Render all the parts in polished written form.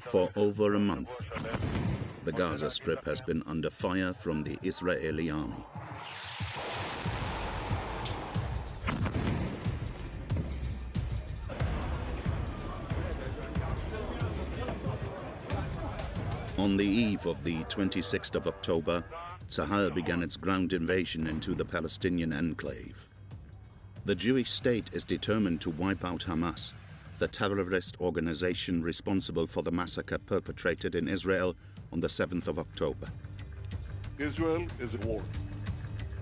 For over a month, the Gaza Strip has been under fire from the Israeli army. On the eve of the 26th of October, Tzahal began its ground invasion into the Palestinian enclave. The Jewish state is determined to wipe out Hamas, the terrorist organization responsible for the massacre perpetrated in Israel on the 7th of October. Israel is at war.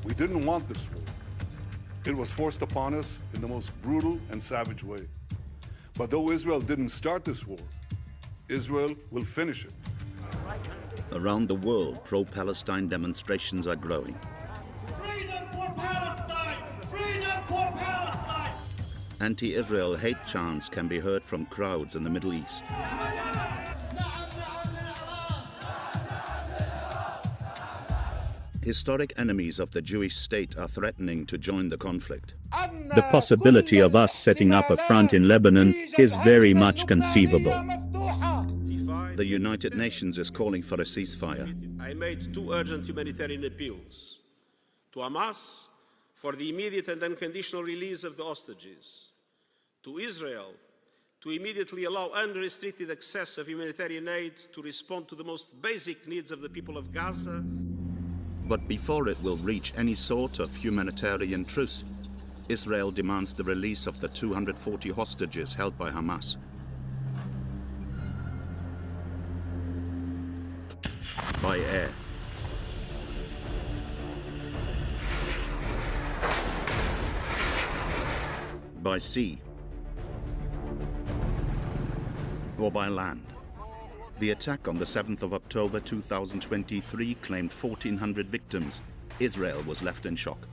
We didn't want this war. It was forced upon us in the most brutal and savage way. But though Israel didn't start this war, Israel will finish it. Around the world, pro-Palestine demonstrations are growing. Freedom for Palestine! Freedom for Palestine! Anti-Israel hate chants can be heard from crowds in the Middle East. Historic enemies of the Jewish state are threatening to join the conflict. The possibility of us setting up a front in Lebanon is very much conceivable. The United Nations is calling for a ceasefire. I made two urgent humanitarian appeals to Hamas for the immediate and unconditional release of the hostages, to Israel to immediately allow unrestricted access of humanitarian aid to respond to the most basic needs of the people of Gaza. But before it will reach any sort of humanitarian truce, Israel demands the release of the 240 hostages held by Hamas. By air. By sea. Or by land. The attack on the 7th of October 2023 claimed 1,400 victims. Israel was left in shock.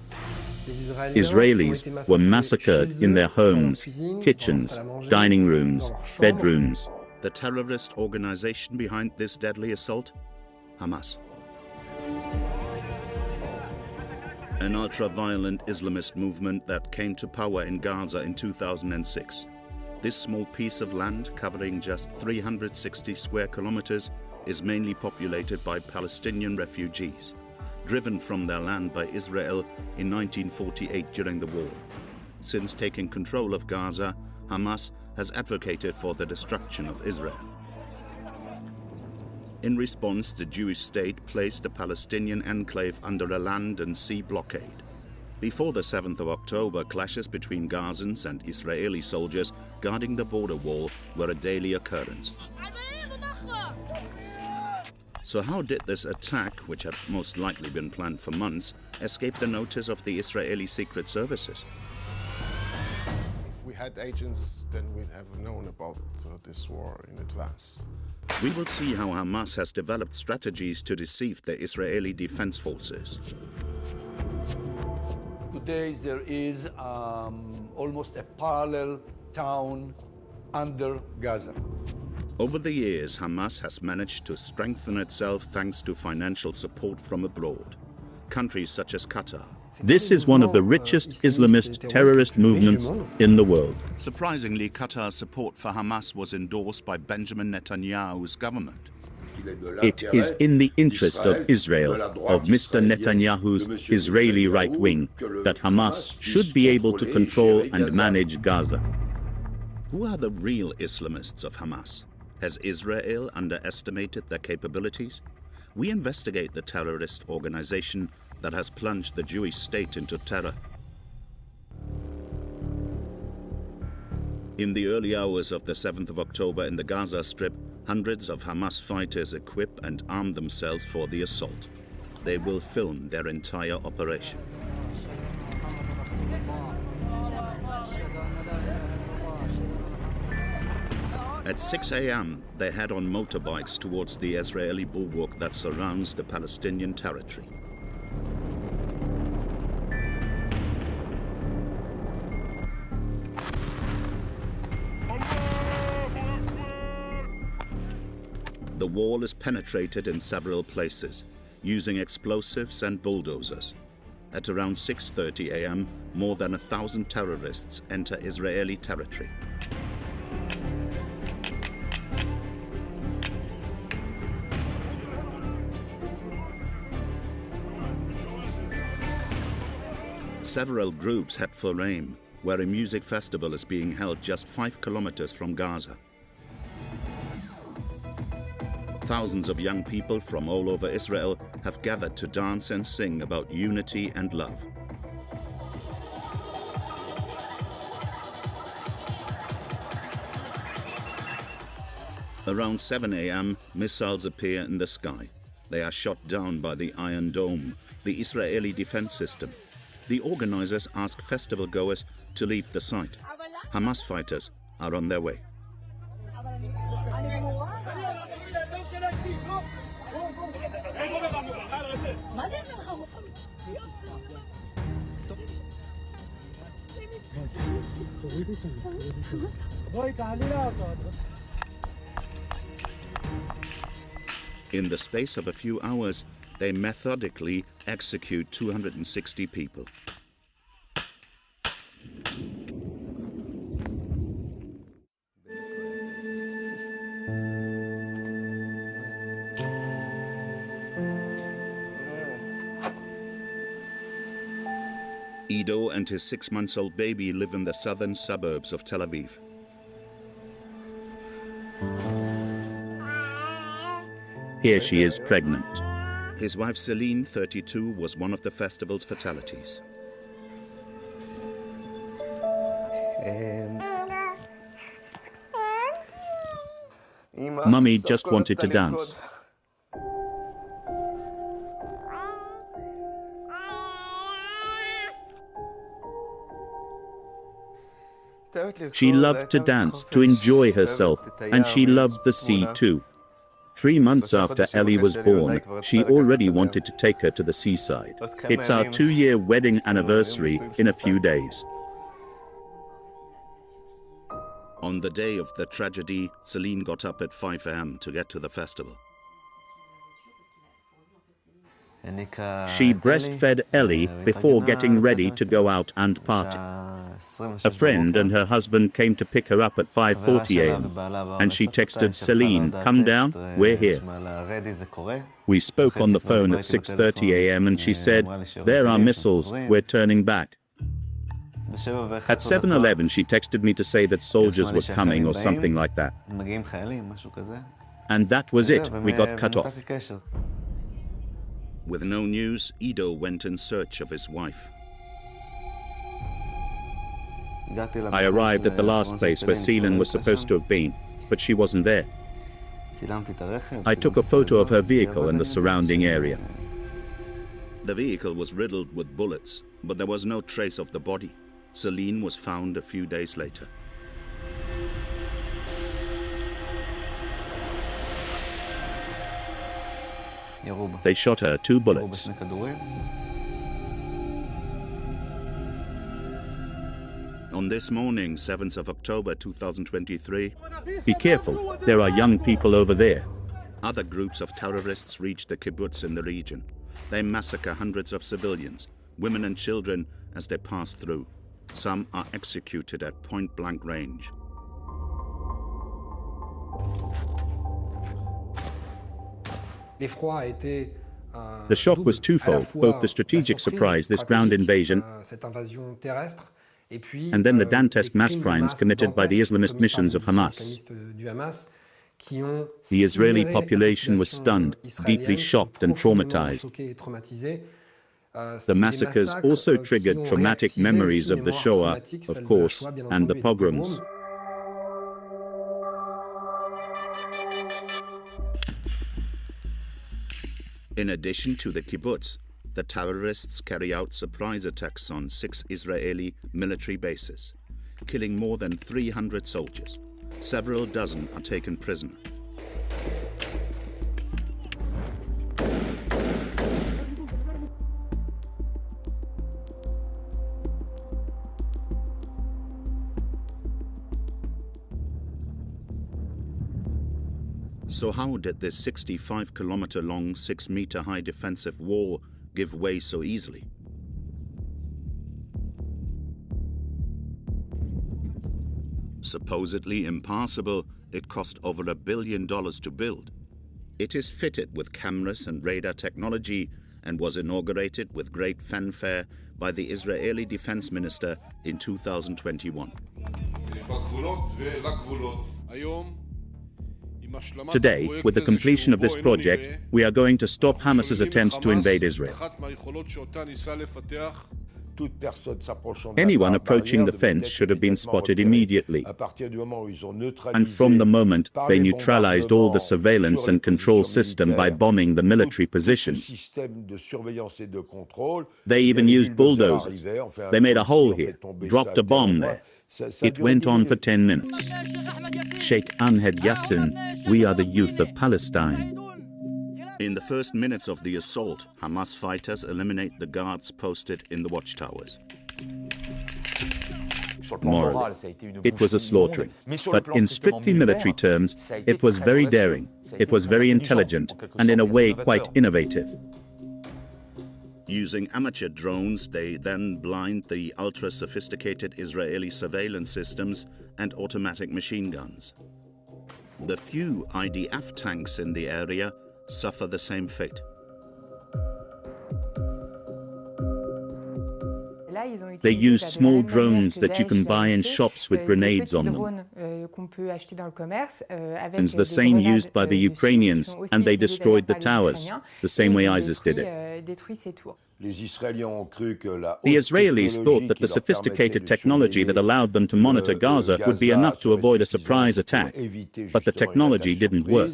Israelis were massacred in their homes, kitchens, dining rooms, bedrooms. The terrorist organization behind this deadly assault? Hamas. An ultra-violent Islamist movement that came to power in Gaza in 2006. This small piece of land, covering just 360 square kilometers, is mainly populated by Palestinian refugees, driven from their land by Israel in 1948 during the war. Since taking control of Gaza, Hamas has advocated for the destruction of Israel. In response, the Jewish state placed the Palestinian enclave under a land and sea blockade. Before the 7th of October, clashes between Gazans and Israeli soldiers guarding the border wall were a daily occurrence. So how did this attack, which had most likely been planned for months, escape the notice of the Israeli secret services? If we had agents, then we'd have known about this war in advance. We will see how Hamas has developed strategies to deceive the Israeli defense forces. Today there is almost a parallel town under Gaza. Over the years, Hamas has managed to strengthen itself thanks to financial support from abroad. Countries such as Qatar. This is one of the richest Islamist terrorist movements in the world. Surprisingly, Qatar's support for Hamas was endorsed by Benjamin Netanyahu's government. It is in the interest of Israel, of Mr. Netanyahu's Israeli right wing, that Hamas should be able to control and manage Gaza. Who are the real Islamists of Hamas? Has Israel underestimated their capabilities? We investigate the terrorist organization that has plunged the Jewish state into terror. In the early hours of the 7th of October in the Gaza Strip, hundreds of Hamas fighters equip and arm themselves for the assault. They will film their entire operation. At 6 a.m., they head on motorbikes towards the Israeli bulwark that surrounds the Palestinian territory. The wall is penetrated in several places, using explosives and bulldozers. At around 6:30 a.m., more than 1,000 terrorists enter Israeli territory. Several groups head for Reim, where a music festival is being held just 5 kilometers from Gaza. Thousands of young people from all over Israel have gathered to dance and sing about unity and love. Around 7 a.m., missiles appear in the sky. They are shot down by the Iron Dome, the Israeli defense system. The organizers ask festival goers to leave the site. Hamas fighters are on their way. In the space of a few hours, they methodically execute 260 people. Ido and his 6-month-old baby live in the southern suburbs of Tel Aviv. Here she is pregnant. His wife Celine, 32, was one of the festival's fatalities. Mummy just wanted to dance. She loved to dance, to enjoy herself, and she loved the sea too. 3 months after Ellie was born, she already wanted to take her to the seaside. It's our 2-year wedding anniversary in a few days. On the day of the tragedy, Celine got up at 5 a.m. to get to the festival. She breastfed Ellie before getting ready to go out and party. A friend and her husband came to pick her up at 5:40 a.m. and she texted Celine, "Come down, we're here." We spoke on the phone at 6:30 a.m. and she said, "There are missiles, we're turning back." At 7:11 she texted me to say that soldiers were coming or something like that. And that was it, we got cut off. With no news, Ido went in search of his wife. I arrived at the last place where Celine was supposed to have been, but she wasn't there. I took a photo of her vehicle and the surrounding area. The vehicle was riddled with bullets, but there was no trace of the body. Celine was found a few days later. They shot her 2 bullets. On this morning, 7th of October 2023, Be careful, there are young people over there. other groups of terrorists reach the kibbutz in the region. They massacre hundreds of civilians, women and children, as they pass through. Some are executed at point-blank range. The shock was twofold, both the strategic surprise, this ground invasion, and then the Dantesque mass crimes committed by the Islamist missions of Hamas. The Israeli population was stunned, deeply shocked and traumatized. The massacres also triggered traumatic memories of the Shoah, of course, and the pogroms. In addition to the kibbutz, the terrorists carry out surprise attacks on 6 Israeli military bases, killing more than 300 soldiers. Several dozen are taken prisoner. So how did this 65-kilometer-long, 6-meter-high defensive wall give way so easily? Supposedly impassable, it cost over $1 billion to build. It is fitted with cameras and radar technology and was inaugurated with great fanfare by the Israeli defense minister in 2021. Today, with the completion of this project, we are going to stop Hamas's attempts to invade Israel. Anyone approaching the fence should have been spotted immediately. And from the moment, they neutralized all the surveillance and control system by bombing the military positions. They even used bulldozers. They made a hole here, dropped a bomb there. It went on for 10 minutes. Sheikh Anhed Yassin, we are the youth of Palestine. In the first minutes of the assault, Hamas fighters eliminate the guards posted in the watchtowers. Morally, it was a slaughtering. But in strictly military terms, it was very daring, it was very intelligent, and in a way quite innovative. Using amateur drones, they then blind the ultra-sophisticated Israeli surveillance systems and automatic machine guns. The few IDF tanks in the area suffer the same fate. They used small drones that you can buy in shops with grenades on them. It's the same used by the Ukrainians, and they destroyed the towers, the same way ISIS did it. The Israelis thought that the sophisticated technology that allowed them to monitor Gaza would be enough to avoid a surprise attack, but the technology didn't work.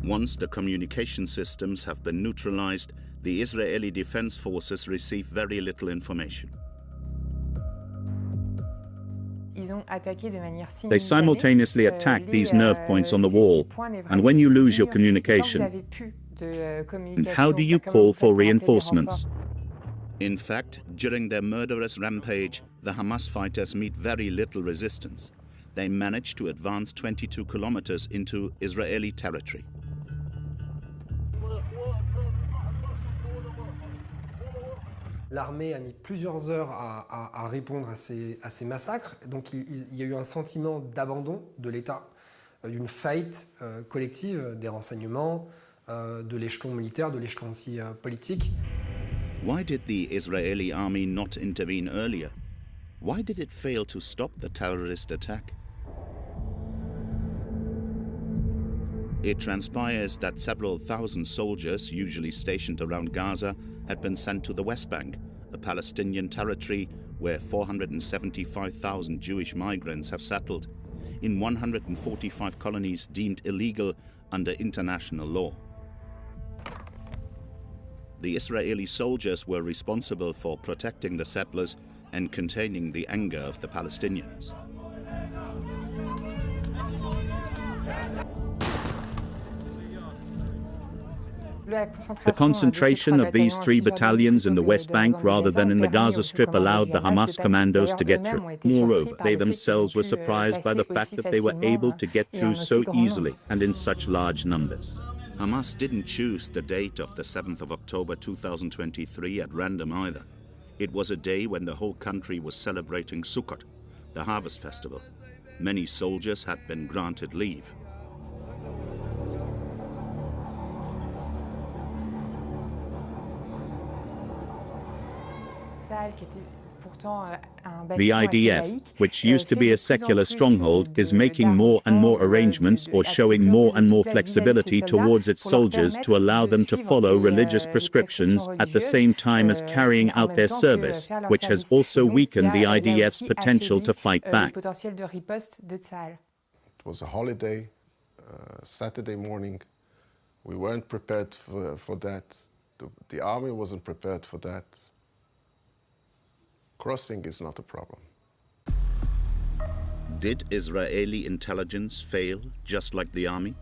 Once the communication systems have been neutralized, the Israeli defense forces receive very little information. They simultaneously attack these nerve points on the wall, and when you lose your communication, how do you call for reinforcements? In fact, during their murderous rampage, the Hamas fighters meet very little resistance. They manage to advance 22 kilometers into Israeli territory. L'armée a mis plusieurs heures à répondre à ces massacres. Donc il y a eu un sentiment d'abandon de l'État, d'une faillite collective des renseignements, de l'échelon militaire, de l'échelon aussi politique. Why did the Israeli army not intervene earlier? Why did it fail to stop the terrorist attack? It transpires that several thousand soldiers, usually stationed around Gaza, had been sent to the West Bank, a Palestinian territory where 475,000 Jewish migrants have settled, in 145 colonies deemed illegal under international law. The Israeli soldiers were responsible for protecting the settlers and containing the anger of the Palestinians. The concentration of these 3 battalions in the West Bank rather than in the Gaza Strip allowed the Hamas commandos to get through. Moreover, they themselves were surprised by the fact that they were able to get through so easily and in such large numbers. Hamas didn't choose the date of the 7th of October 2023 at random either. It was a day when the whole country was celebrating Sukkot, the harvest festival. Many soldiers had been granted leave. The IDF, which used to be a secular stronghold, is making more and more arrangements or showing more and more flexibility towards its soldiers to allow them to follow religious prescriptions at the same time as carrying out their service, which has also weakened the IDF's potential to fight back. It was a holiday, Saturday morning. We weren't prepared for that. The army wasn't prepared for that. Crossing is not a problem. Did Israeli intelligence fail just like the army?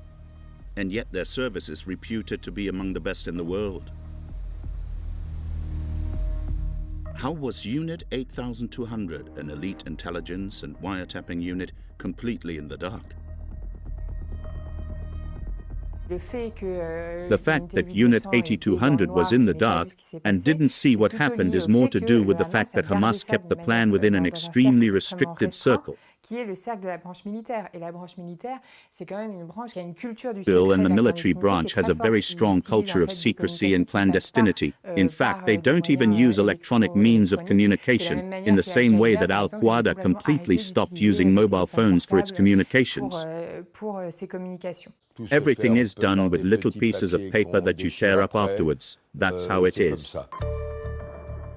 And yet their service is reputed to be among the best in the world. How was Unit 8200, an elite intelligence and wiretapping unit, completely in the dark? The fact that Unit 8200 was in the dark and didn't see what happened is more to do with the fact that Hamas kept the plan within an extremely restricted circle. Bill and the military branch has a very strong culture of secrecy and clandestinity. In fact, they don't even use electronic means of communication in the same way that Al-Qaeda completely stopped using mobile phones for its communications. Everything is done with little pieces of paper that you tear up afterwards. That's how it is.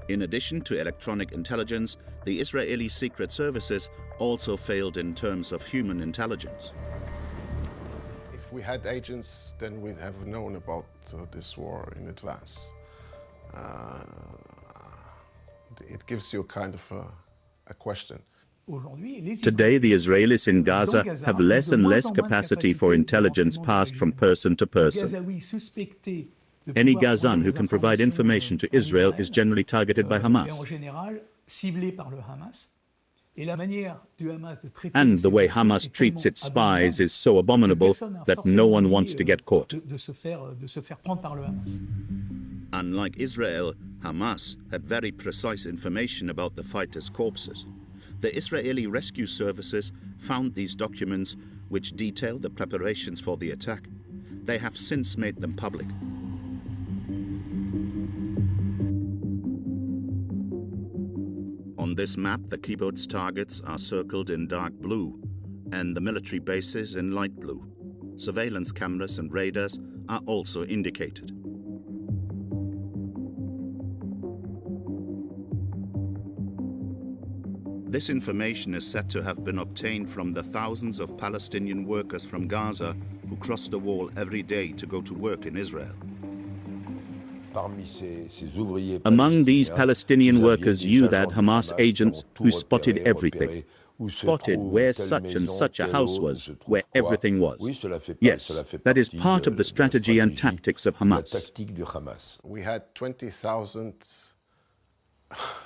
In addition to electronic intelligence, the Israeli secret services also failed in terms of human intelligence. If we had agents, then we'd have known about this war in advance. It gives you kind of a question. Today, the Israelis in Gaza have less and less capacity for intelligence passed from person to person. Any Gazan who can provide information to Israel is generally targeted by Hamas. And the way Hamas treats its spies is so abominable that no one wants to get caught. Unlike Israel, Hamas had very precise information about the fighters' corpses. The Israeli rescue services found these documents which detail the preparations for the attack. They have since made them public. On this map, the kibbutz targets are circled in dark blue and the military bases in light blue. Surveillance cameras and radars are also indicated. This information is said to have been obtained from the thousands of Palestinian workers from Gaza who cross the wall every day to go to work in Israel. Among these Palestinian workers, you had Hamas agents who spotted everything, spotted where such and such a house was, where everything was. Yes, that is part of the strategy and tactics of Hamas. We had 20,000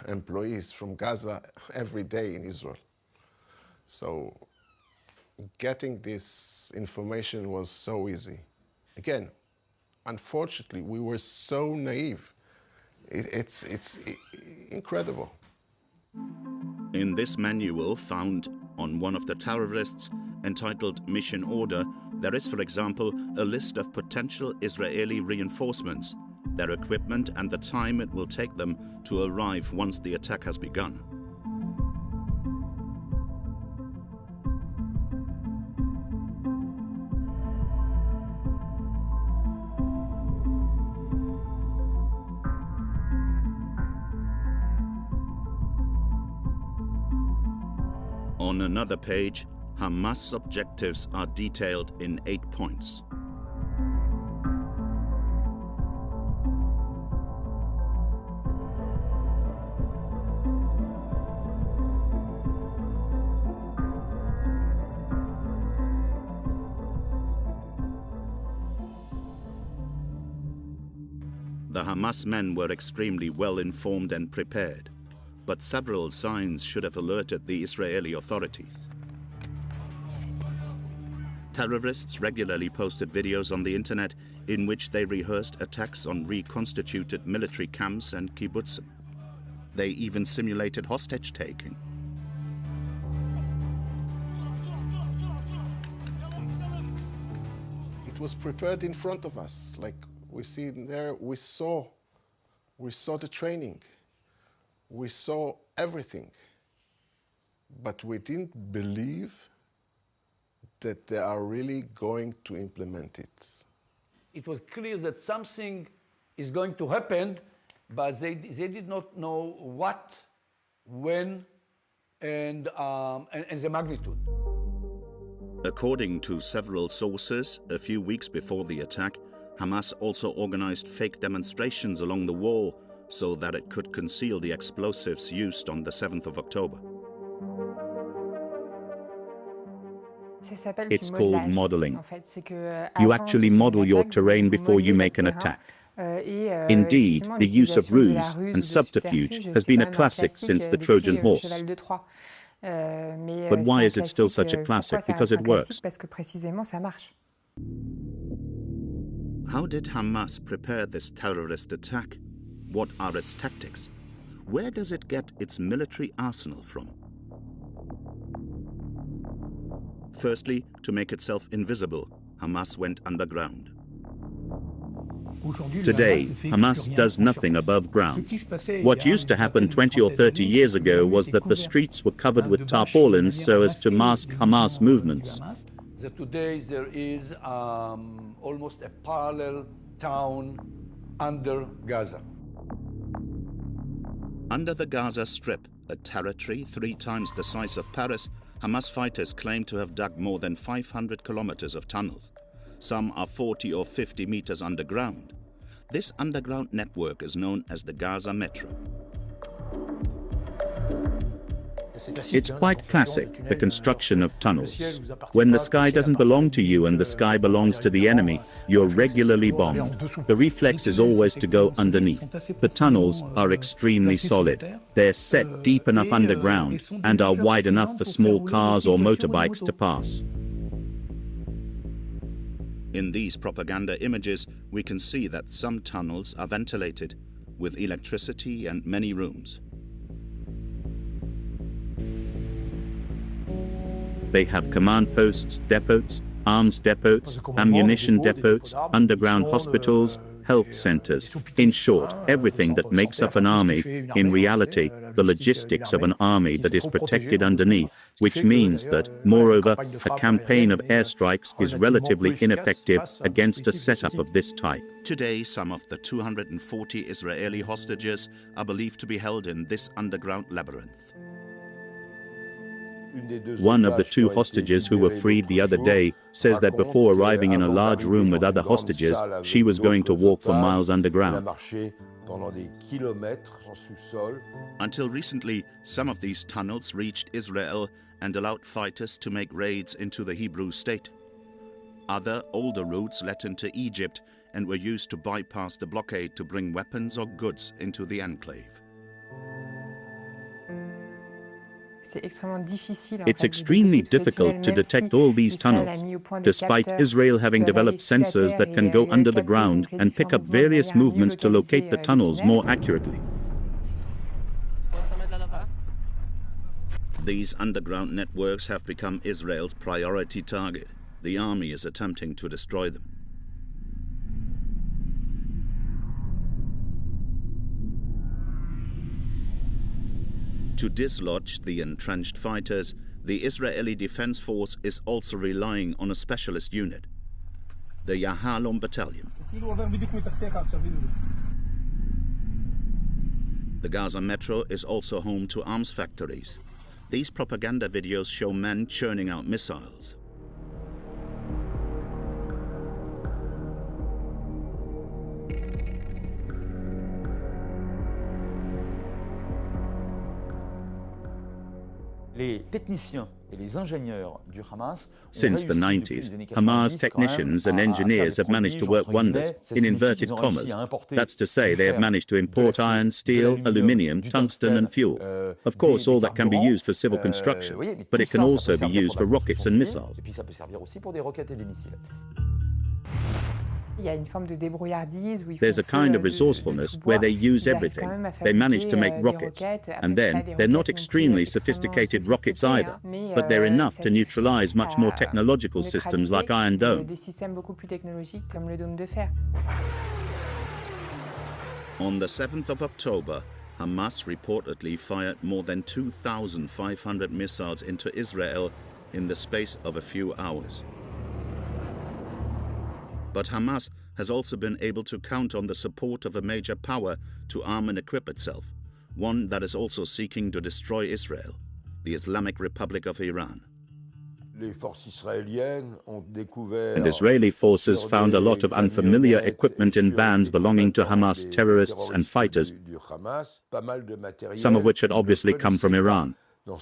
employees from Gaza every day in Israel. So getting this information was so easy. Again, unfortunately, we were so naive. It's incredible. In this manual found on one of the terrorists entitled Mission Order, there is, for example, a list of potential Israeli reinforcements, their equipment and the time it will take them to arrive once the attack has begun. On another page, Hamas objectives are detailed in 8 points. The Hamas men were extremely well informed and prepared, but several signs should have alerted the Israeli authorities. Terrorists regularly posted videos on the internet in which they rehearsed attacks on reconstituted military camps and kibbutzim. They even simulated hostage-taking. It was prepared in front of us, like we see there. We saw the training. We saw everything, but we didn't believe that they are really going to implement it. It was clear that something is going to happen, but they did not know what, when, and the magnitude. According to several sources, a few weeks before the attack, Hamas also organized fake demonstrations along the wall so that it could conceal the explosives used on the 7th of October. It's called modeling. You actually model your terrain before you make an attack. Indeed, the use of ruse and subterfuge has been a classic since the Trojan horse. But why is it still such a classic? Because it works. How did Hamas prepare this terrorist attack? What are its tactics? Where does it get its military arsenal from? Firstly, to make itself invisible, Hamas went underground. Today, Hamas does nothing above ground. What used to happen 20 or 30 years ago was that the streets were covered with tarpaulins so as to mask Hamas movements. Today there is almost a parallel town under Gaza. Under the Gaza Strip, a territory 3 times the size of Paris, Hamas fighters claim to have dug more than 500 kilometers of tunnels. Some are 40 or 50 meters underground. This underground network is known as the Gaza Metro. It's quite classic, the construction of tunnels. When the sky doesn't belong to you and the sky belongs to the enemy, you're regularly bombed. The reflex is always to go underneath. The tunnels are extremely solid. They're set deep enough underground and are wide enough for small cars or motorbikes to pass. In these propaganda images, we can see that some tunnels are ventilated, with electricity and many rooms. They have command posts, depots, arms depots, ammunition depots, underground hospitals, health centers. In short, everything that makes up an army, in reality, the logistics of an army that is protected underneath, which means that, moreover, a campaign of airstrikes is relatively ineffective against a setup of this type. Today, some of the 240 Israeli hostages are believed to be held in this underground labyrinth. One of the 2 hostages who were freed the other day says that before arriving in a large room with other hostages, she was going to walk for miles underground. Until recently, some of these tunnels reached Israel and allowed fighters to make raids into the Hebrew state. Other, older routes led into Egypt and were used to bypass the blockade to bring weapons or goods into the enclave. It's extremely difficult to detect all these tunnels, despite Israel having developed sensors that can go under the ground and pick up various movements to locate the tunnels more accurately. These underground networks have become Israel's priority target. The army is attempting to destroy them. To dislodge the entrenched fighters, the Israeli Defense Force is also relying on a specialist unit, the Yahalom Battalion. The Gaza Metro is also home to arms factories. These propaganda videos show men churning out missiles. Since the 90s, Hamas technicians and engineers have managed to work wonders, in inverted commas. That's to say, they have managed to import iron, steel, aluminium, tungsten and fuel. Of course, all that can be used for civil construction, but it can also be used for rockets and missiles. There's a kind of resourcefulness where they use everything. They manage to make rockets, and then they're not extremely sophisticated rockets either, but they're enough to neutralize much more technological systems like Iron Dome. On the 7th of October, Hamas reportedly fired more than 2,500 missiles into Israel in the space of a few hours. But Hamas has also been able to count on the support of a major power to arm and equip itself, one that is also seeking to destroy Israel, the Islamic Republic of Iran. And Israeli forces found a lot of unfamiliar equipment in vans belonging to Hamas terrorists and fighters, some of which had obviously come from Iran. The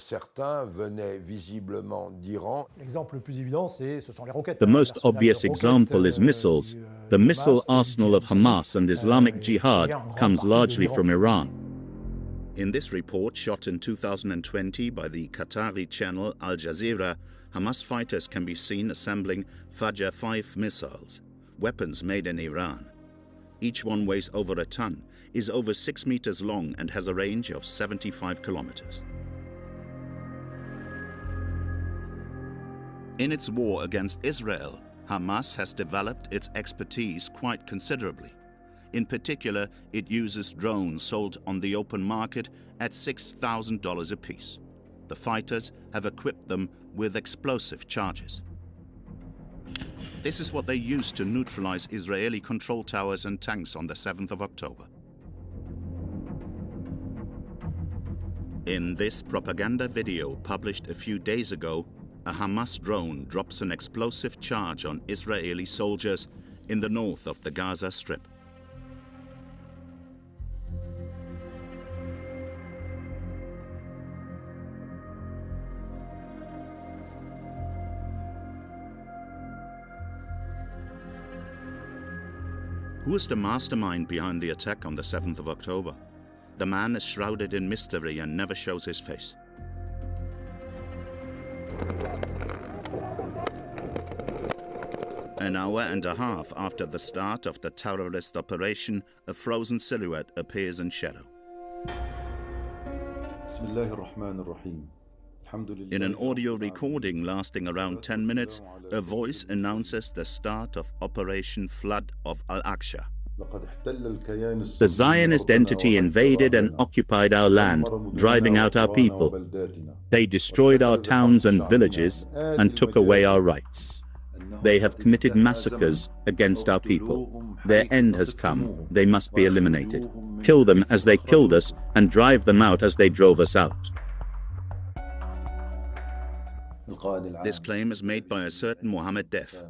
most obvious example is missiles. The missile arsenal of Hamas and Islamic Jihad comes largely from Iran. In this report, shot in 2020 by the Qatari channel Al Jazeera, Hamas fighters can be seen assembling Fajr 5 missiles. weapons made in Iran. Each one weighs over a ton, is over 6 meters long and has a range of 75 kilometers. In its war against Israel, Hamas has developed its expertise quite considerably. In particular, it uses drones sold on the open market at $6,000 apiece. The fighters have equipped them with explosive charges. This is what they used to neutralize Israeli control towers and tanks on the 7th of October. In this propaganda video published a few days ago, a Hamas drone drops an explosive charge on Israeli soldiers in the north of the Gaza Strip. Who is the mastermind behind the attack on the 7th of October? The man is shrouded in mystery and never shows his face. An hour and a half after the start of the terrorist operation, a frozen silhouette appears in shadow. In an audio recording lasting around 10 minutes, a voice announces the start of Operation Flood of Al-Aqsa. The Zionist entity invaded and occupied our land, driving out our people. They destroyed our towns and villages and took away our rights. They have committed massacres against our people. Their end has come. They must be eliminated. Kill them as they killed us and drive them out as they drove us out. This claim is made by a certain Mohammed Def.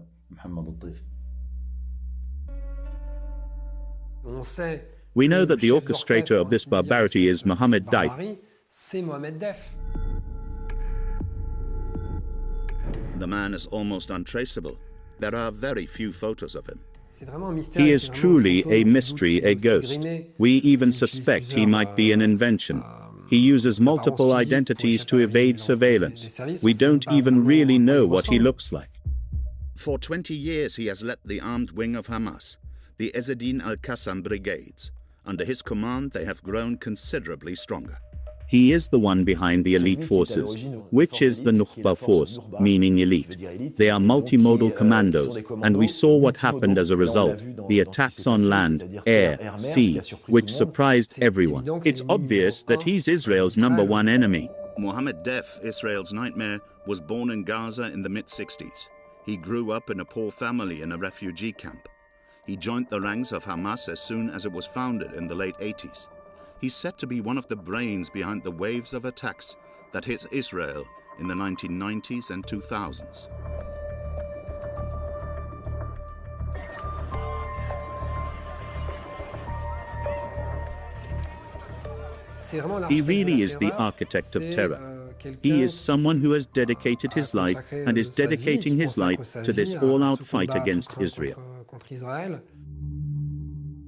We know that the orchestrator of this barbarity is Mohammed Def. The man is almost untraceable. There are very few photos of him. He is truly a mystery, a ghost. We even suspect he might be an invention. He uses multiple identities to evade surveillance. We don't even really know what he looks like. For 20 years he has led the armed wing of Hamas, the Ezzedine al-Qassam brigades. Under his command they have grown considerably stronger. He is the one behind the elite forces, which is the Nukhba force, meaning elite. They are multimodal commandos, and we saw what happened as a result, the attacks on land, air, sea, which surprised everyone. It's obvious that he's Israel's #1 enemy. Mohammed Def, Israel's nightmare, was born in Gaza in the mid-60s. He grew up in a poor family in a refugee camp. He joined the ranks of Hamas as soon as it was founded in the late 80s. He's said to be one of the brains behind the waves of attacks that hit Israel in the 1990s and 2000s. He really is the architect of terror. He is someone who has dedicated his life and is dedicating his life to this all-out fight against Israel.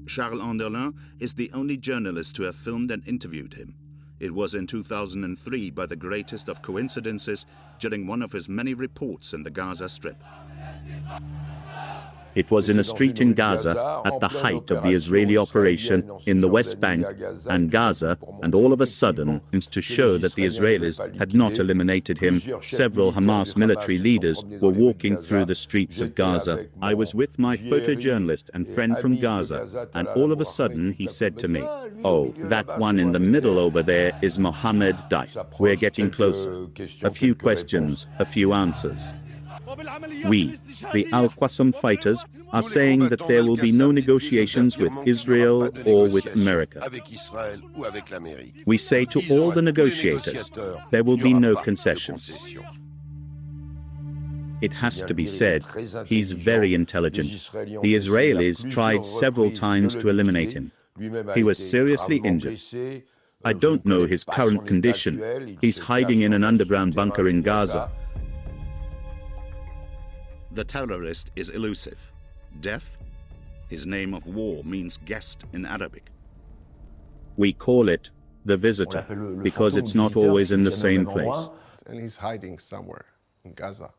Charles Anderlin is the only journalist to have filmed and interviewed him. It was in 2003, by the greatest of coincidences, during one of his many reports in the Gaza Strip. It was in a street in Gaza at the height of the Israeli operation in the West Bank and Gaza, and all of a sudden, to show that the Israelis had not eliminated him, several Hamas military leaders were walking through the streets of Gaza. I was with my photojournalist and friend from Gaza, and all of a sudden he said to me, "Oh, that one in the middle over there is Mohammed Def. We're getting closer. A few questions, a few answers." We, the Al-Qassam fighters, are saying that there will be no negotiations with Israel or with America. We say to all the negotiators, there will be no concessions. It has to be said, he's very intelligent. The Israelis tried several times to eliminate him. He was seriously injured. I don't know his current condition. He's hiding in an underground bunker in Gaza. The terrorist is elusive. Def, his name of war means guest in Arabic. We call it the visitor because it's not always in the same place. And he's hiding somewhere in Gaza.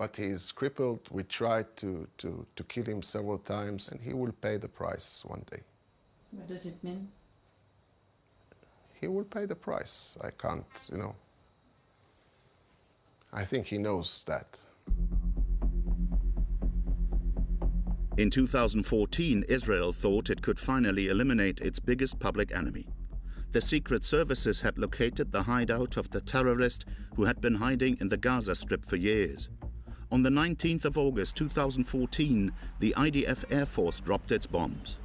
but he is crippled. We tried to kill him several times, and he will pay the price one day. What does it mean? He will pay the price. I can't, you know. I think he knows that. In 2014, Israel thought it could finally eliminate its biggest public enemy. The secret services had located the hideout of the terrorist who had been hiding in the Gaza Strip for years. On the 19th of August 2014, the IDF Air Force dropped its bombs.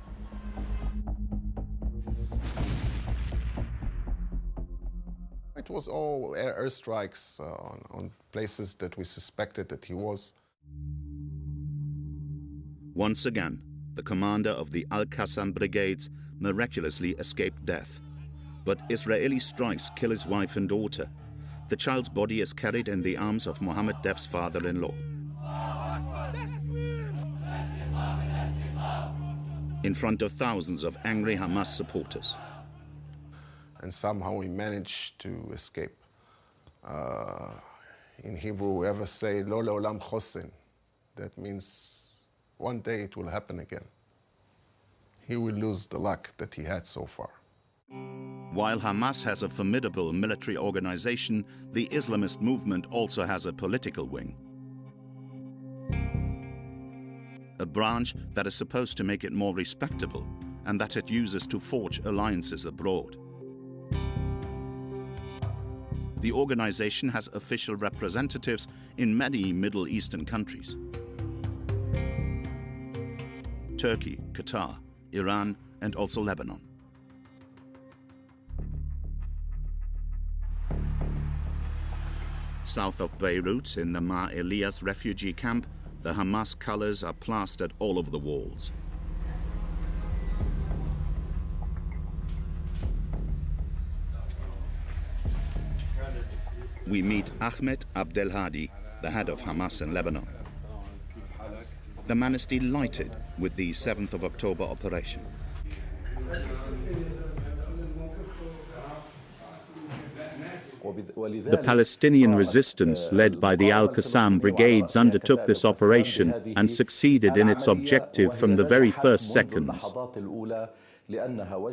It was all airstrikes on places that we suspected that he was. Once again, the commander of the Al-Qassam brigades miraculously escaped death. But Israeli strikes kill his wife and daughter. The child's body is carried in the arms of Mohammed Def's father-in-law. In front of thousands of angry Hamas supporters. And somehow he managed to escape. In Hebrew, we ever say, Lo le'olam chosen. That means one day it will happen again. He will lose the luck that he had so far. While Hamas has a formidable military organization, the Islamist movement also has a political wing. A branch that is supposed to make it more respectable and that it uses to forge alliances abroad. The organization has official representatives in many Middle Eastern countries. Turkey, Qatar, Iran, and also Lebanon. South of Beirut, in the Mar Elias refugee camp, the Hamas colors are plastered all over the walls. We meet Ahmed Abdelhadi, the head of Hamas in Lebanon. The man is delighted with the 7th of October operation. The Palestinian resistance, led by the Al-Qassam brigades, undertook this operation and succeeded in its objective from the very first seconds.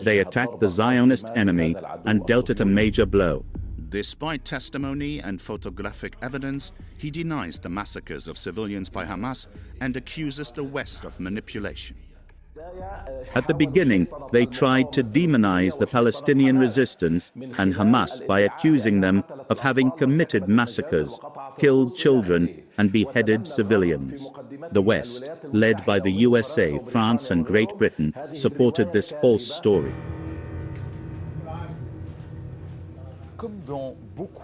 They attacked the Zionist enemy and dealt it a major blow. Despite testimony and photographic evidence, he denies the massacres of civilians by Hamas and accuses the West of manipulation. At the beginning, they tried to demonize the Palestinian resistance and Hamas by accusing them of having committed massacres, killed children, and beheaded civilians. The West, led by the USA, France, and Great Britain, supported this false story.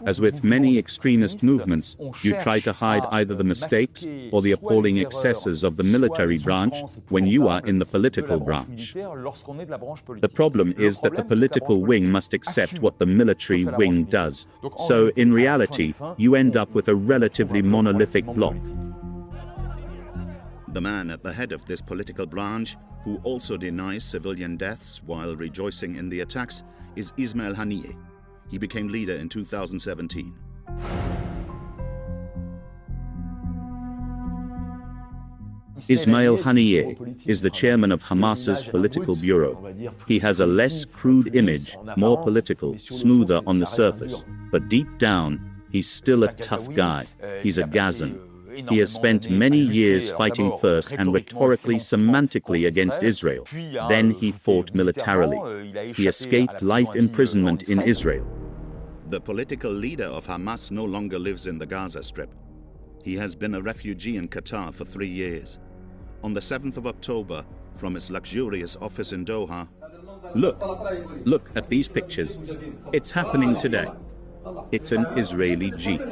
As with many extremist movements, you try to hide either the mistakes or the appalling excesses of the military branch when you are in the political branch. The problem is that the political wing must accept what the military wing does. So, in reality, you end up with a relatively monolithic bloc. The man at the head of this political branch, who also denies civilian deaths while rejoicing in the attacks, is Ismail Haniyeh. He became leader in 2017. Ismail Haniyeh is the chairman of Hamas's political bureau. He has a less crude image, more political, smoother on the surface. But deep down, he's still a tough guy. He's a Gazan. He has spent many years fighting first and rhetorically, semantically against Israel. Then he fought militarily. He escaped life imprisonment in Israel. The political leader of Hamas no longer lives in the Gaza Strip. He has been a refugee in Qatar for 3 years. On the 7th of October, from his luxurious office in Doha, Look at these pictures. It's happening today. It's an Israeli Jeep.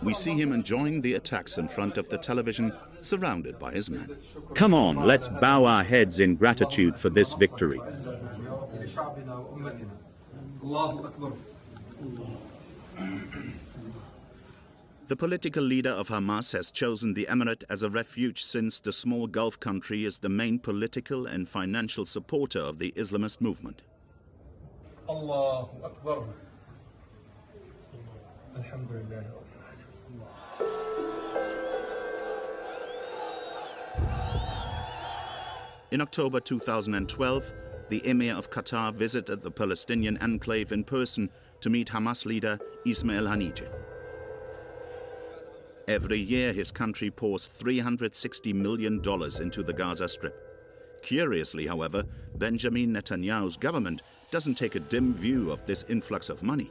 We see him enjoying the attacks in front of the television, surrounded by his men. Come on, let's bow our heads in gratitude for this victory. The political leader of Hamas has chosen the emirate as a refuge since the small Gulf country is the main political and financial supporter of the Islamist movement. Allahu Akbar. Alhamdulillah. In October 2012, the Emir of Qatar visited the Palestinian enclave in person to meet Hamas leader Ismail Haniyeh. Every year, his country pours $360 million into the Gaza Strip. Curiously, however, Benjamin Netanyahu's government doesn't take a dim view of this influx of money.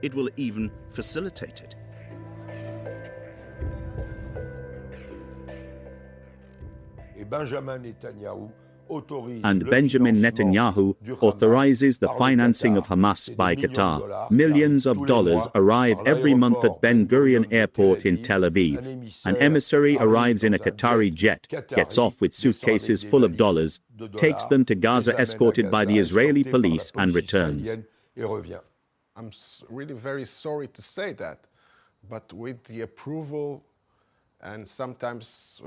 It will even facilitate it. And Benjamin Netanyahu authorizes the financing of Hamas by Qatar. Millions of dollars arrive every month at Ben Gurion Airport in Tel Aviv. An emissary arrives in a Qatari jet, gets off with suitcases full of dollars, takes them to Gaza escorted by the Israeli police and returns. I'm really very sorry to say that, but with the approval and sometimes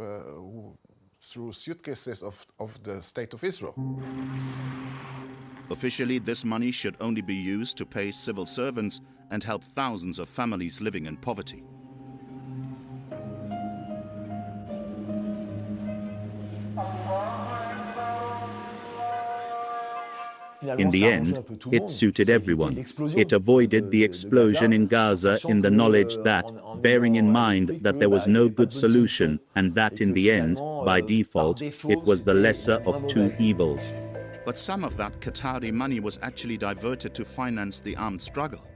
through suitcases of the State of Israel. Officially, this money should only be used to pay civil servants and help thousands of families living in poverty. In the end, it suited everyone. It avoided the explosion in Gaza in the knowledge that, bearing in mind that there was no good solution and that in the end, by default, it was the lesser of two evils. But some of that Qatari money was actually diverted to finance the armed struggle.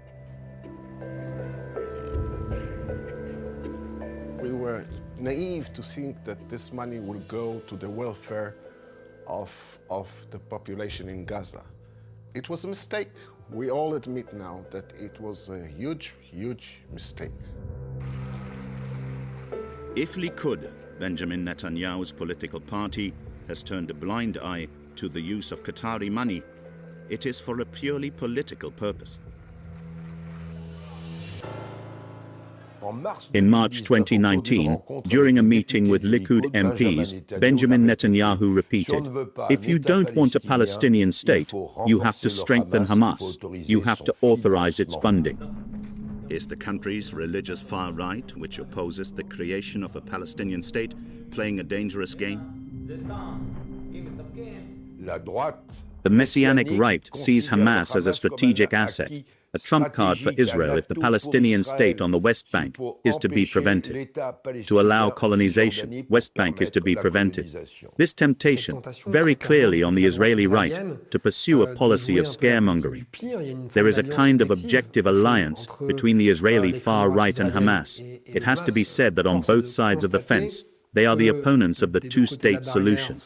We were naive to think that this money will go to the welfare of the population in Gaza. It was a mistake. We all admit now that it was a huge, huge mistake. If Likud, Benjamin Netanyahu's political party, has turned a blind eye to the use of Qatari money, it is for a purely political purpose. In March 2019, during a meeting with Likud MPs, Benjamin Netanyahu repeated, "If you don't want a Palestinian state, you have to strengthen Hamas. You have to authorize its funding." Is the country's religious far right, which opposes the creation of a Palestinian state, playing a dangerous game? The Messianic right sees Hamas as a strategic asset, a trump card for Israel if the Palestinian state on the West Bank is to be prevented. To allow colonization, West Bank is to be prevented. This temptation, very clearly on the Israeli right, to pursue a policy of scaremongering. There is a kind of objective alliance between the Israeli far right and Hamas. It has to be said that on both sides of the fence, they are the opponents of the two-state solution.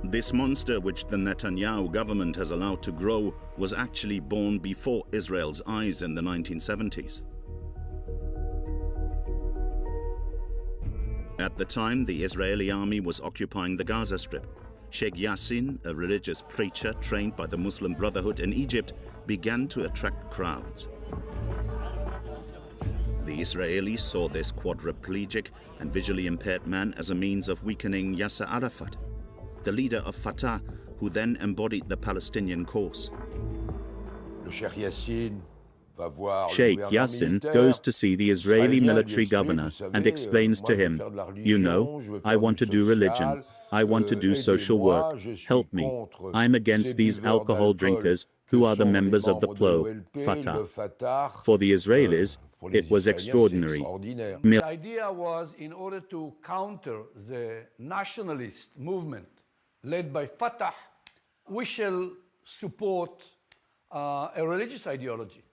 This monster which the Netanyahu government has allowed to grow was actually born before Israel's eyes in the 1970s. At the time, the Israeli army was occupying the Gaza Strip. Sheikh Yassin, a religious preacher trained by the Muslim Brotherhood in Egypt, began to attract crowds. The Israelis saw this quadriplegic and visually impaired man as a means of weakening Yasser Arafat, the leader of Fatah, who then embodied the Palestinian cause. Sheikh Yassin goes to see the Israeli military governor and explains to him, "You know, I want to do religion. I want to do social work. Help me. I'm against these alcohol drinkers who are the members of the PLO, Fatah." For the Israelis, it was extraordinary. The idea was, in order to counter the nationalist movement led by Fatah, we shall support a religious ideology.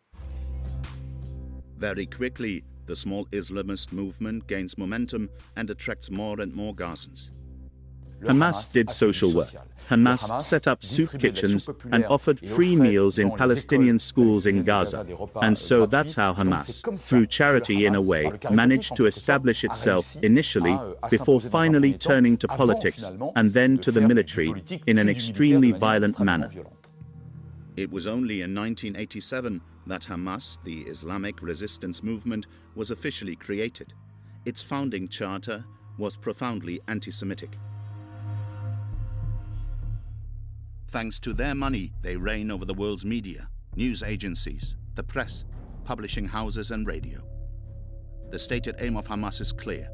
Very quickly, the small Islamist movement gains momentum and attracts more and more Gazans. Hamas did social work. Hamas set up soup kitchens and offered free meals in Palestinian schools in Gaza. And so that's how Hamas, through charity in a way, managed to establish itself initially, before finally turning to politics and then to the military in an extremely violent manner. It was only in 1987 that Hamas, the Islamic resistance movement, was officially created. Its founding charter was profoundly anti-Semitic. Thanks to their money, they reign over the world's media, news agencies, the press, publishing houses and radio. The stated aim of Hamas is clear: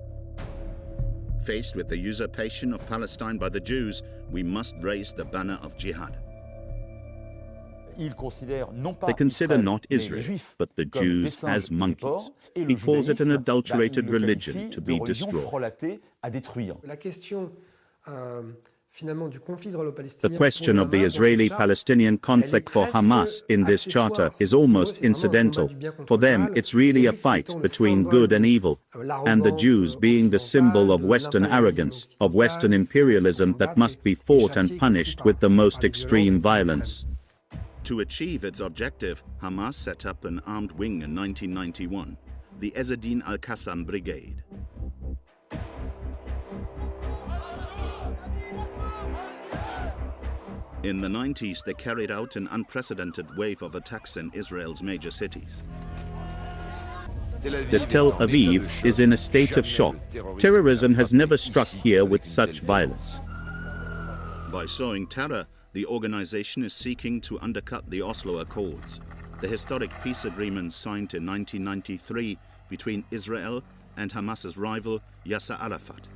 Faced with the usurpation of Palestine by the Jews, we must raise the banner of jihad. They consider not Israel, but the Jews as monkeys. He calls it an adulterated religion to be destroyed. The question of the Israeli-Palestinian conflict for Hamas in this charter is almost incidental. For them, it's really a fight between good and evil, and the Jews being the symbol of Western arrogance, of Western imperialism that must be fought and punished with the most extreme violence. To achieve its objective, Hamas set up an armed wing in 1991, the Ezzedine al-Qassam Brigade. In the 90s, they carried out an unprecedented wave of attacks in Israel's major cities. The Tel Aviv is in a state of shock. Terrorism has never struck here with such violence. By sowing terror, the organization is seeking to undercut the Oslo Accords, the historic peace agreement signed in 1993 between Israel and Hamas's rival Yasser Arafat.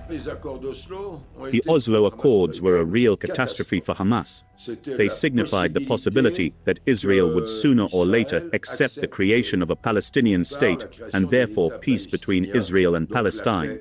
The Oslo Accords were a real catastrophe for Hamas. They signified the possibility that Israel would sooner or later accept the creation of a Palestinian state and therefore peace between Israel and Palestine.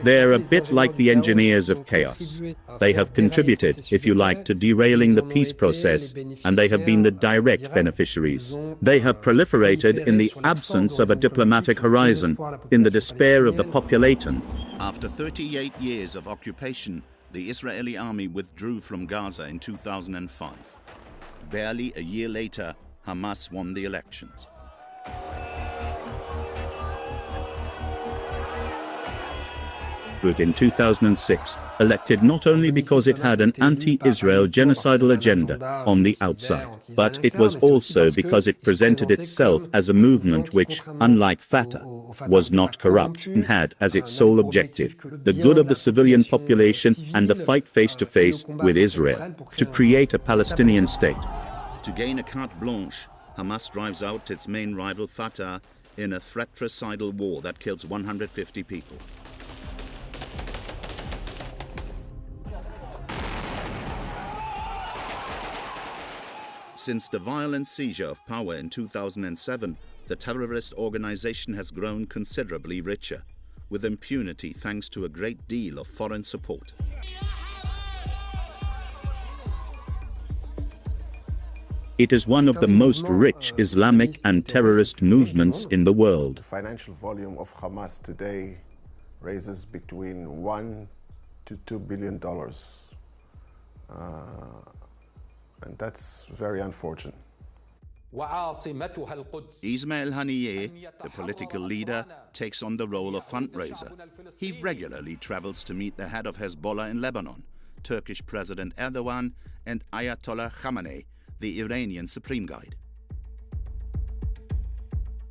They're a bit like the engineers of chaos. They have contributed, if you like, to derailing the peace process, and they have been the direct beneficiaries. They have proliferated in the absence of a diplomatic horizon, in the despair of the populatum. After 38 years of occupation, the Israeli army withdrew from Gaza in 2005. Barely a year later, Hamas won the elections. In 2006, elected not only because it had an anti-Israel genocidal agenda on the outside, but it was also because it presented itself as a movement which, unlike Fatah, was not corrupt and had as its sole objective the good of the civilian population and the fight face-to-face with Israel to create a Palestinian state. To gain a carte blanche, Hamas drives out its main rival Fatah in a fratricidal war that kills 150 people. Since the violent seizure of power in 2007, the terrorist organization has grown considerably richer, with impunity thanks to a great deal of foreign support. It is one of the most rich Islamic and terrorist movements in the world. The financial volume of Hamas today raises between $1 to $2 billion. And that's very unfortunate. Ismail Haniyeh, the political leader, takes on the role of fundraiser. He regularly travels to meet the head of Hezbollah in Lebanon, Turkish President Erdogan, and Ayatollah Khamenei, the Iranian Supreme Guide.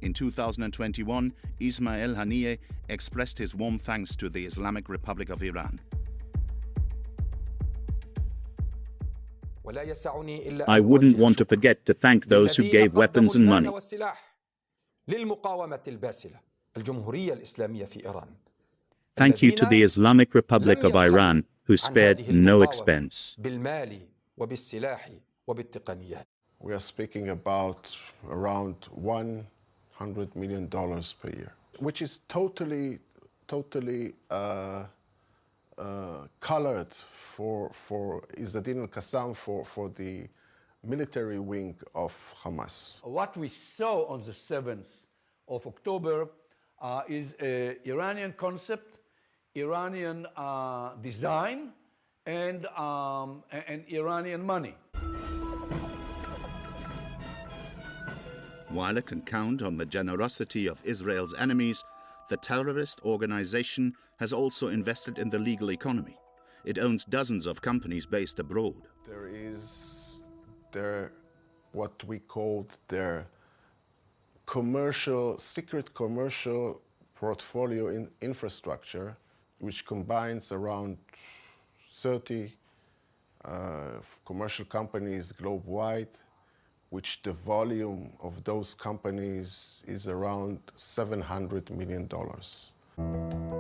In 2021, Ismail Haniyeh expressed his warm thanks to the Islamic Republic of Iran. I wouldn't want to forget to thank those who gave weapons and money. Thank you to the Islamic Republic of Iran, who spared no expense. We are speaking about around $100 million per year, which is totally colored for Ezzedine al-Qassam, for the military wing of Hamas. What we saw on the 7th of October is an Iranian concept, Iranian design, and Iranian money. While it can count on the generosity of Israel's enemies, the terrorist organization has also invested in the legal economy. It owns dozens of companies based abroad. There is what we call their secret commercial portfolio in infrastructure, which combines around 30 commercial companies globe-wide which the volume of those companies is around $700 million.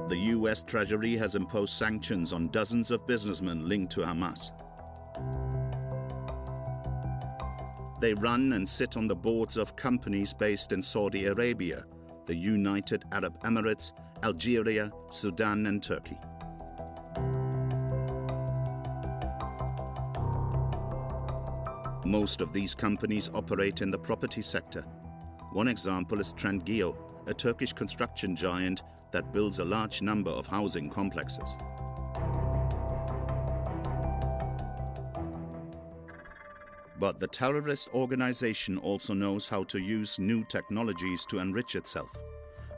The US Treasury has imposed sanctions on dozens of businessmen linked to Hamas. They run and sit on the boards of companies based in Saudi Arabia, the United Arab Emirates, Algeria, Sudan, and Turkey. Most of these companies operate in the property sector. One example is Trendyol, a Turkish construction giant that builds a large number of housing complexes. But the terrorist organization also knows how to use new technologies to enrich itself.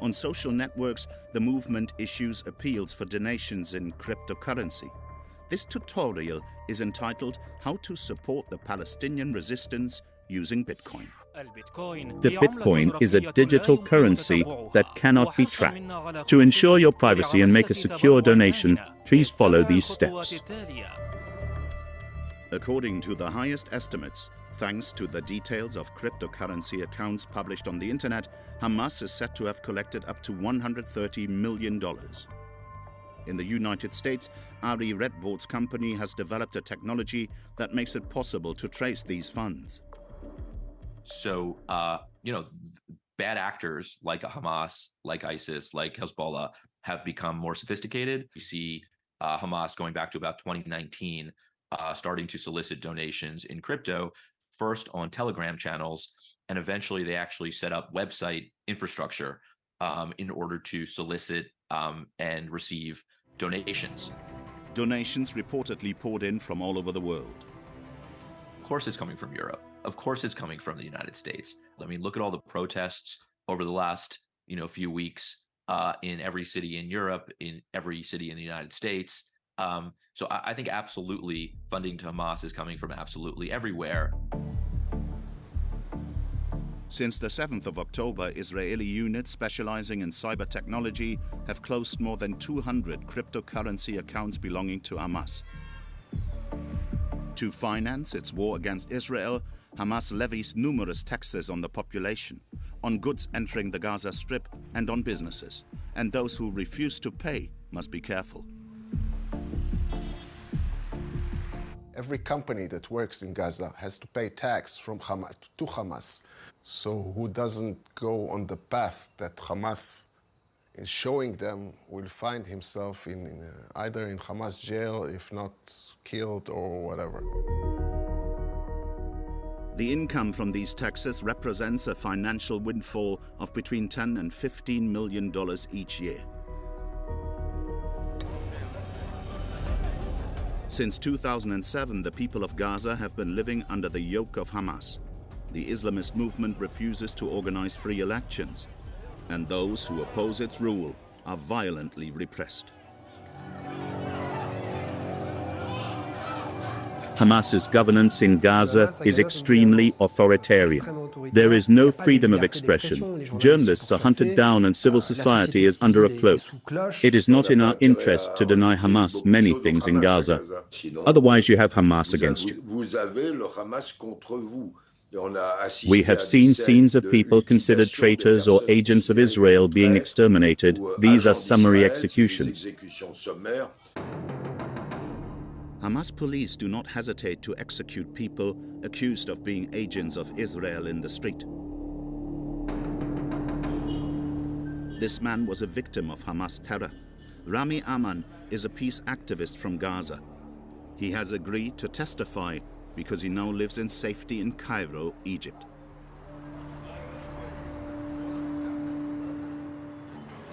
On social networks, the movement issues appeals for donations in cryptocurrency. This tutorial is entitled How to Support the Palestinian Resistance Using Bitcoin. The Bitcoin is a digital currency that cannot be tracked. To ensure your privacy and make a secure donation, please follow these steps. According to the highest estimates, thanks to the details of cryptocurrency accounts published on the internet, Hamas is said to have collected up to $130 million. In the United States, Ari Redboard's company has developed a technology that makes it possible to trace these funds. So, bad actors like Hamas, like ISIS, like Hezbollah have become more sophisticated. You see Hamas going back to about 2019, starting to solicit donations in crypto, first on Telegram channels, and eventually they actually set up website infrastructure in order to solicit and receive donations. Donations reportedly poured in from all over the world. Of course it's coming from Europe. Of course it's coming from the United States. I mean, look at all the protests over the last, few weeks in every city in Europe, in every city in the United States. So I think absolutely funding to Hamas is coming from absolutely everywhere. Since the 7th of October, Israeli units specializing in cyber technology have closed more than 200 cryptocurrency accounts belonging to Hamas. To finance its war against Israel, Hamas levies numerous taxes on the population, on goods entering the Gaza Strip, and on businesses. And those who refuse to pay must be careful. Every company that works in Gaza has to pay tax from Hamas to Hamas. So who doesn't go on the path that Hamas is showing them will find himself either in Hamas jail, if not killed or whatever. The income from these taxes represents a financial windfall of between $10 and $15 million each year. Since 2007, the people of Gaza have been living under the yoke of Hamas. The Islamist movement refuses to organize free elections, and those who oppose its rule are violently repressed. Hamas's governance in Gaza is extremely authoritarian. There is no freedom of expression. Journalists are hunted down and civil society is under a cloak. It is not in our interest to deny Hamas many things in Gaza. Otherwise, you have Hamas against you. We have seen scenes of people considered traitors or agents of Israel being exterminated. These are summary executions. Hamas police do not hesitate to execute people accused of being agents of Israel in the street. This man was a victim of Hamas terror. Rami Aman is a peace activist from Gaza. He has agreed to testify because he now lives in safety in Cairo, Egypt.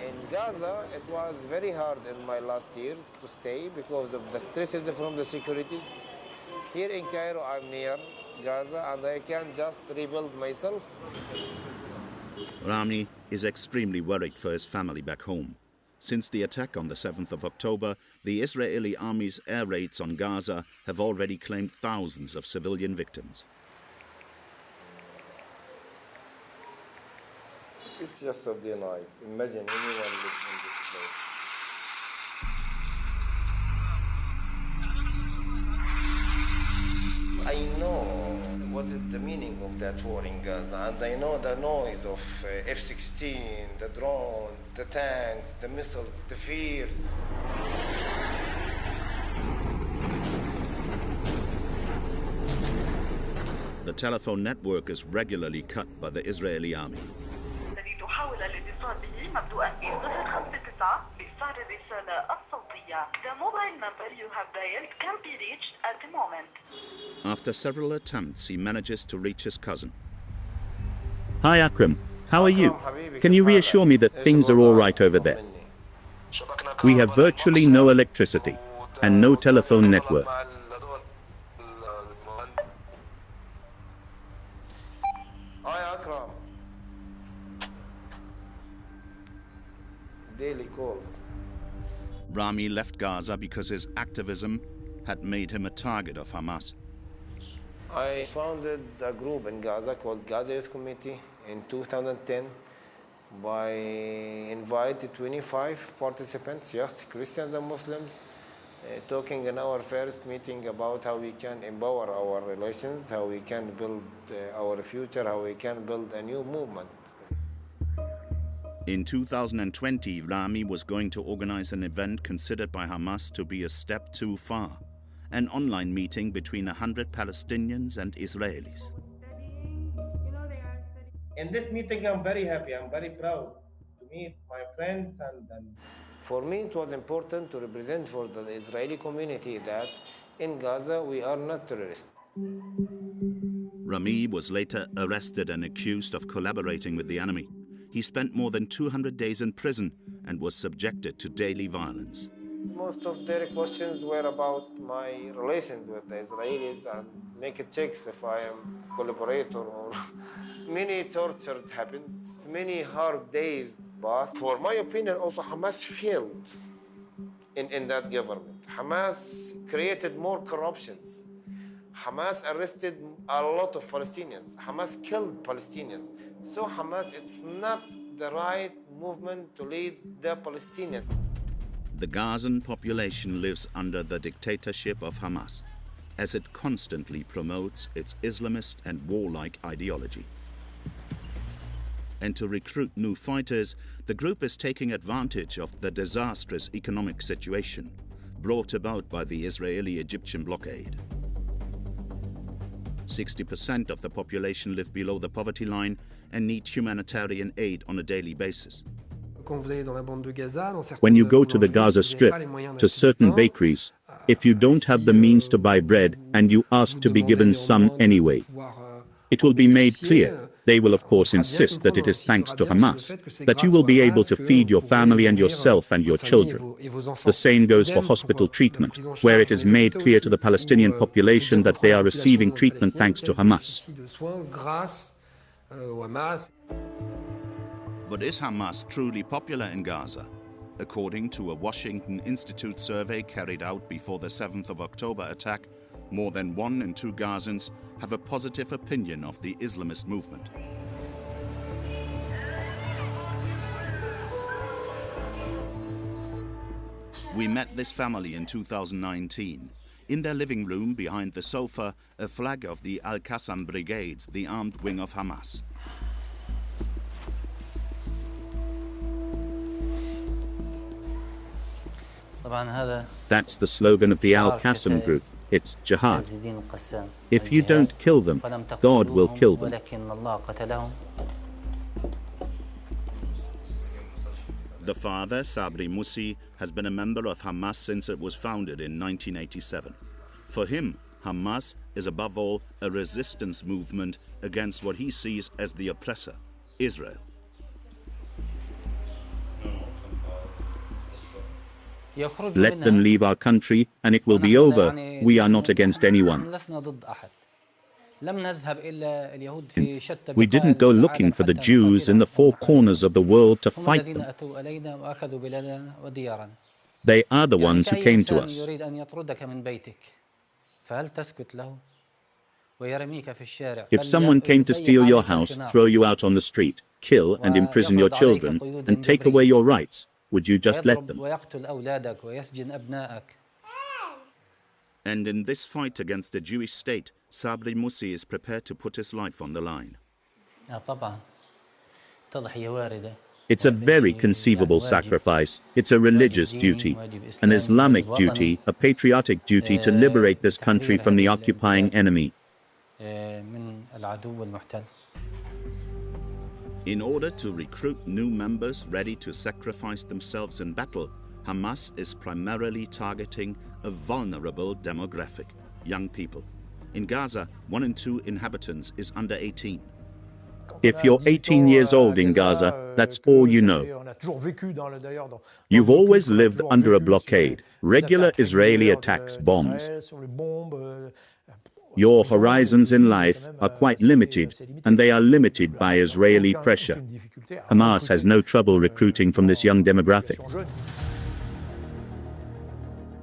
In Gaza, it was very hard in my last years to stay because of the stresses from the securities. Here in Cairo, I'm near Gaza and I can just rebuild myself. Rami is extremely worried for his family back home. Since the attack on the 7th of October, the Israeli army's air raids on Gaza have already claimed thousands of civilian victims. It's just of the night. Imagine anyone living in this place. I know what is the meaning of that war in Gaza, and I know the noise of F-16, the drones, the tanks, the missiles, the fears. The telephone network is regularly cut by the Israeli army. The mobile number you have dialed can be reached at the moment. After several attempts, he manages to reach his cousin. Hi Akram, how are you? Can you reassure me that things are all right over there? We have virtually no electricity and no telephone network. Hi Akram. Daily calls. Rami left Gaza because his activism had made him a target of Hamas. I founded a group in Gaza called Gaza Youth Committee in 2010 by inviting 25 participants, yes, Christians and Muslims, talking in our first meeting about how we can empower our relations, how we can build our future, how we can build a new movement. In 2020, Rami was going to organize an event considered by Hamas to be a step too far, an online meeting between 100 Palestinians and Israelis. In this meeting, I'm very happy, I'm very proud to meet my friends. And for me, it was important to represent for the Israeli community that in Gaza, we are not terrorists. Rami was later arrested and accused of collaborating with the enemy. He spent more than 200 days in prison and was subjected to daily violence. Most of their questions were about my relations with the Israelis and make checks if I am collaborator or many torture happened, many hard days passed. For my opinion, also Hamas failed in that government. Hamas created more corruptions. Hamas arrested a lot of Palestinians. Hamas killed Palestinians. So Hamas, it's not the right movement to lead the Palestinians. The Gazan population lives under the dictatorship of Hamas, as it constantly promotes its Islamist and warlike ideology. And to recruit new fighters, the group is taking advantage of the disastrous economic situation brought about by the Israeli-Egyptian blockade. 60% of the population live below the poverty line and need humanitarian aid on a daily basis. When you go to the Gaza Strip, to certain bakeries, if you don't have the means to buy bread and you ask to be given some anyway, it will be made clear. They will of course insist that it is thanks to Hamas that you will be able to feed your family and yourself and your children. The same goes for hospital treatment, where it is made clear to the Palestinian population that they are receiving treatment thanks to Hamas. But is Hamas truly popular in Gaza? According to a Washington Institute survey carried out before the 7th of October attack, more than 1 in 2 Gazans have a positive opinion of the Islamist movement. We met this family in 2019. In their living room, behind the sofa, a flag of the Al-Qassam Brigades, the armed wing of Hamas. That's the slogan of the Al-Qassam group. It's jihad. If you don't kill them, God will kill them. The father, Sabri Musi, has been a member of Hamas since it was founded in 1987. For him, Hamas is above all a resistance movement against what he sees as the oppressor, Israel. Let them leave our country and it will be over. We are not against anyone. We didn't go looking for the Jews in the 4 corners of the world to fight them. They are the ones who came to us. If someone came to steal your house, throw you out on the street, kill and imprison your children, and take away your rights, would you just let them? And in this fight against the Jewish state, Sabri Moussi is prepared to put his life on the line. It's a very conceivable sacrifice. It's a religious duty, an Islamic duty, a patriotic duty to liberate this country from the occupying enemy. In order to recruit new members ready to sacrifice themselves in battle, Hamas is primarily targeting a vulnerable demographic, young people. In Gaza, 1 in 2 inhabitants is under 18. If you're 18 years old in Gaza, that's all you know. You've always lived under a blockade, regular Israeli attacks, bombs. Your horizons in life are quite limited, and they are limited by Israeli pressure. Hamas has no trouble recruiting from this young demographic.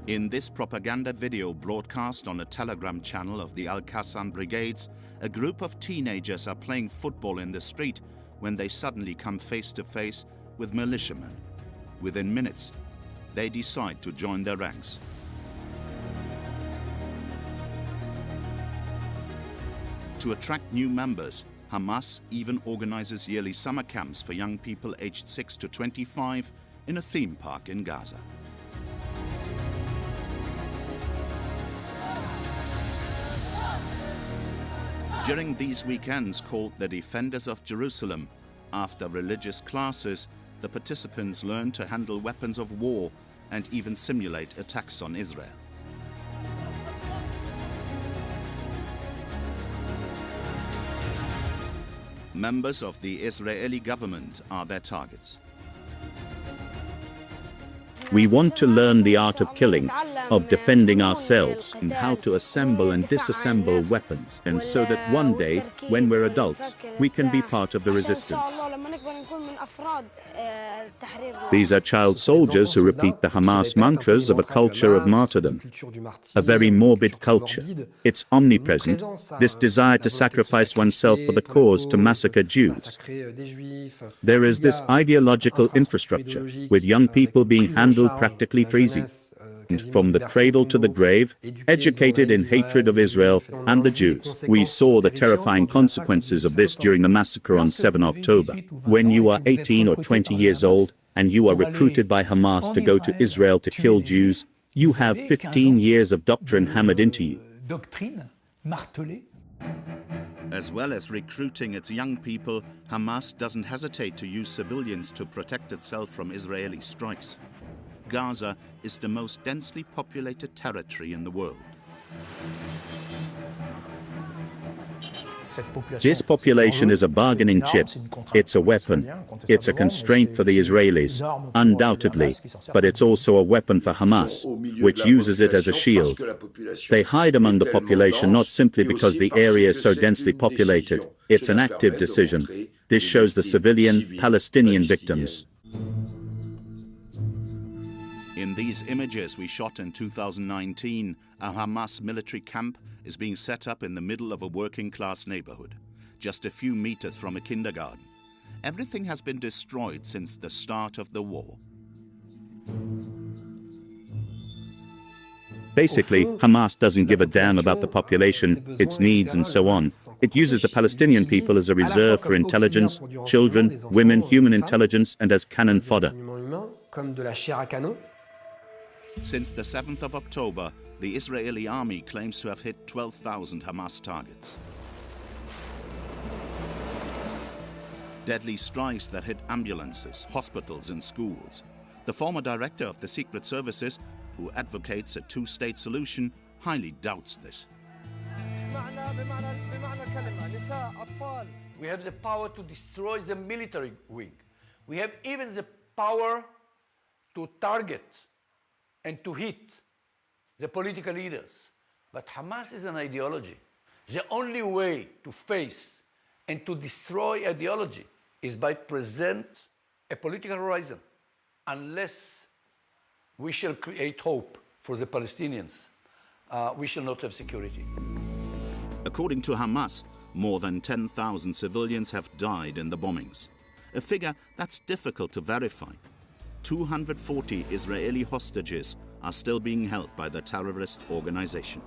In this propaganda video broadcast on a Telegram channel of the Al-Qassam brigades, a group of teenagers are playing football in the street when they suddenly come face to face with militiamen. Within minutes, they decide to join their ranks. To attract new members, Hamas even organizes yearly summer camps for young people aged 6 to 25 in a theme park in Gaza. During these weekends called the Defenders of Jerusalem, after religious classes, the participants learn to handle weapons of war and even simulate attacks on Israel. Members of the Israeli government are their targets. We want to learn the art of killing, of defending ourselves, and how to assemble and disassemble weapons, and so that one day, when we're adults, we can be part of the resistance. These are child soldiers who repeat the Hamas mantras of a culture of martyrdom, a very morbid culture. It's omnipresent, this desire to sacrifice oneself for the cause to massacre Jews. There is this ideological infrastructure, with young people being handled practically for easy, and from the cradle to the grave, educated in hatred of Israel and the Jews. We saw the terrifying consequences of this during the massacre on 7 October. When you are 18 or 20 years old and you are recruited by Hamas to go to Israel to kill Jews, you have 15 years of doctrine hammered into you. As well as recruiting its young people, Hamas doesn't hesitate to use civilians to protect itself from Israeli strikes. Gaza is the most densely populated territory in the world. This population is a bargaining chip. It's a weapon. It's a constraint for the Israelis, undoubtedly, but it's also a weapon for Hamas, which uses it as a shield. They hide among the population not simply because the area is so densely populated. It's an active decision. This shows the civilian Palestinian victims. In these images we shot in 2019, a Hamas military camp is being set up in the middle of a working-class neighborhood, just a few meters from a kindergarten. Everything has been destroyed since the start of the war. Basically, Hamas doesn't give a damn about the population, its needs, and so on. It uses the Palestinian people as a reserve for intelligence, children, women, human intelligence, and as cannon fodder. Since the 7th of October, the Israeli army claims to have hit 12,000 Hamas targets. Deadly strikes that hit ambulances, hospitals, and schools. The former director of the Secret Services, who advocates a two-state solution, highly doubts this. We have the power to destroy the military wing. We have even the power to target and to hit the political leaders. But Hamas is an ideology. The only way to face and to destroy ideology is by present a political horizon. Unless we shall create hope for the Palestinians, we shall not have security. According to Hamas, more than 10,000 civilians have died in the bombings, a figure that's difficult to verify. 240 Israeli hostages are still being held by the terrorist organization.